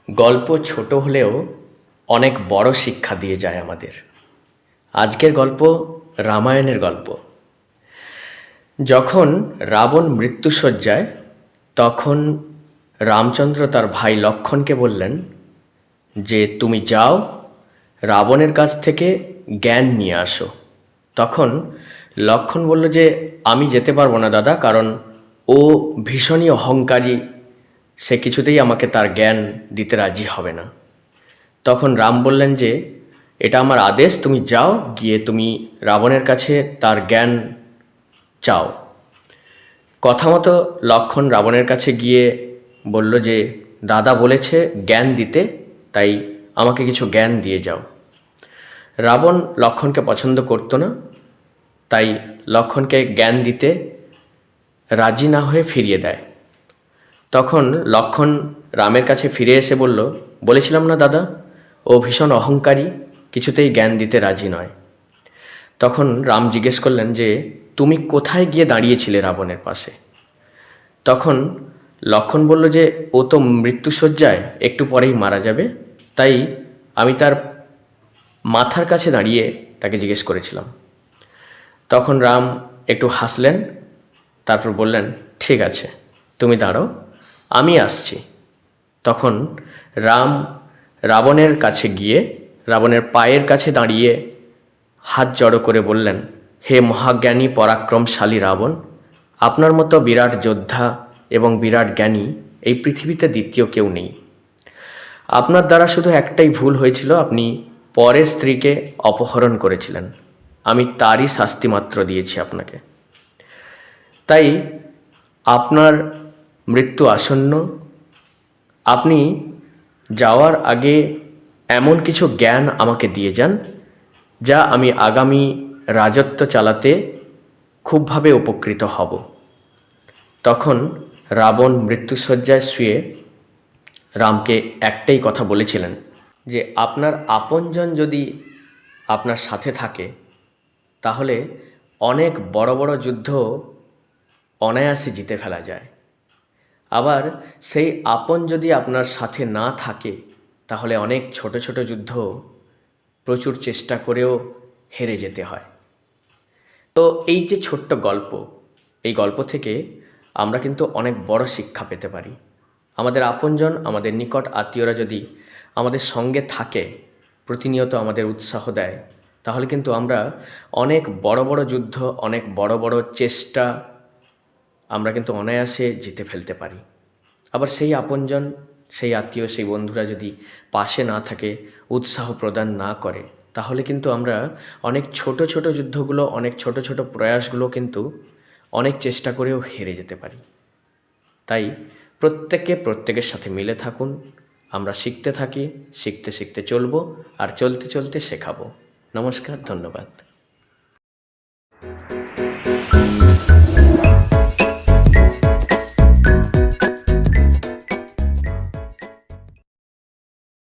গল্প ছোট হলেও অনেক বড় শিক্ষা দিয়ে যায় আমাদের। আজকের গল্প রামায়ণের গল্প। যখন রাবণ মৃত্যুশয্যায়, তখন রামচন্দ্র তার ভাই লক্ষ্মণকে বললেন যে তুমি যাও, রাবণের কাছ থেকে জ্ঞান নিয়ে আসো। তখন লক্ষ্মণ বলল যে আমি যেতে পারবো না দাদা, কারণ ও ভীষণই অহংকারী, সে কিছুতেই আমাকে তার জ্ঞান দিতে রাজি হবে না। তখন রাম বললেন যে এটা আমার আদেশ, তুমি যাও, গিয়ে তুমি রাবণের কাছে তার জ্ঞান চাও। কথা মতো লক্ষ্মণ রাবণের কাছে গিয়ে বলল যে দাদা বলেছে জ্ঞান দিতে, তাই আমাকে কিছু জ্ঞান দিয়ে যাও। রাবণ লক্ষ্মণকে পছন্দ করতো না, তাই লক্ষ্মণকে জ্ঞান দিতে রাজি না হয়ে ফিরিয়ে দেয়। তখন লক্ষ্মণ রামের কাছে ফিরে এসে বলল, বলেছিলাম না দাদা, ও ভীষণ অহংকারী, কিছুতেই জ্ঞান দিতে রাজি নয়। তখন রাম জিজ্ঞেস করলেন যে তুমি কোথায় গিয়ে দাঁড়িয়েছিলে রাবণের পাশে? তখন লক্ষ্মণ বলল যে ও তো মৃত্যুশয্যায়, একটু পরেই মারা যাবে, তাই আমি তার মাথার কাছে দাঁড়িয়ে তাকে জিজ্ঞেস করেছিলাম। তখন রাম একটু হাসলেন, তারপর বললেন ঠিক আছে, তুমি দাঁড়াও, আমি আসছি। তখন রাম রাবণের কাছে গিয়ে রাবণের পায়ের কাছে দাঁড়িয়ে হাত জড়ো করে বললেন, হে মহাজ্ঞানী পরাক্রমশালী রাবণ, আপনার মতো বিরাট যোদ্ধা এবং বিরাট জ্ঞানী এই পৃথিবীতে দ্বিতীয় কেউ নেই। আপনার দ্বারা শুধু একটাই ভুল হয়েছিল, আপনি পরের স্ত্রীকে অপহরণ করেছিলেন, আমি তারই শাস্তি মাত্র দিয়েছি আপনাকে। তাই আপনার মৃত্যু আসন্ন, আপনি যাওয়ার আগে এমন কিছু জ্ঞান আমাকে দিয়ে যান যা আমি আগামী রাজত্ব চালাতে খুবভাবে উপকৃত হব। তখন রাবণ মৃত্যুশয্যায় শুয়ে রামকে একটাই কথা বলেছিলেন যে আপনার আপনজন যদি আপনার সাথে থাকে তাহলে অনেক বড় বড় যুদ্ধ অনায়াসে জিতে ফেলা যায়। আবার সেই আপন যদি আপনার সাথে না থাকে তাহলে অনেক ছোট ছোট যুদ্ধ প্রচুর চেষ্টা করেও হেরে যেতে হয়। তো এই যে ছোট্ট গল্প, এই গল্প থেকে আমরা কিন্তু অনেক বড় শিক্ষা পেতে পারি। আমাদের আপনজন, আমাদের নিকট আত্মীয়রা যদি আমাদের সঙ্গে থাকে, প্রতিনিয়ত আমাদের উৎসাহ দেয়, তাহলে কিন্তু আমরা অনেক বড় বড় যুদ্ধ, অনেক বড় বড় চেষ্টা আমরা কিন্তু অনায়াসে জিতে ফেলতে পারি। আবার সেই আপনজন, সেই আত্মীয়, সেই বন্ধুরা যদি পাশে না থাকে, উৎসাহ প্রদান না করে, তাহলে কিন্তু আমরা অনেক ছোট ছোট যুদ্ধগুলো, অনেক ছোট ছোট প্রয়াসগুলো কিন্তু অনেক চেষ্টা করেও হেরে যেতে পারি। তাই প্রত্যেকের সাথে মিলে থাকুন, আমরা শিখতে থাকি, শিখতে শিখতে চলবো, আর চলতে চলতে শেখাবো। নমস্কার, ধন্যবাদ।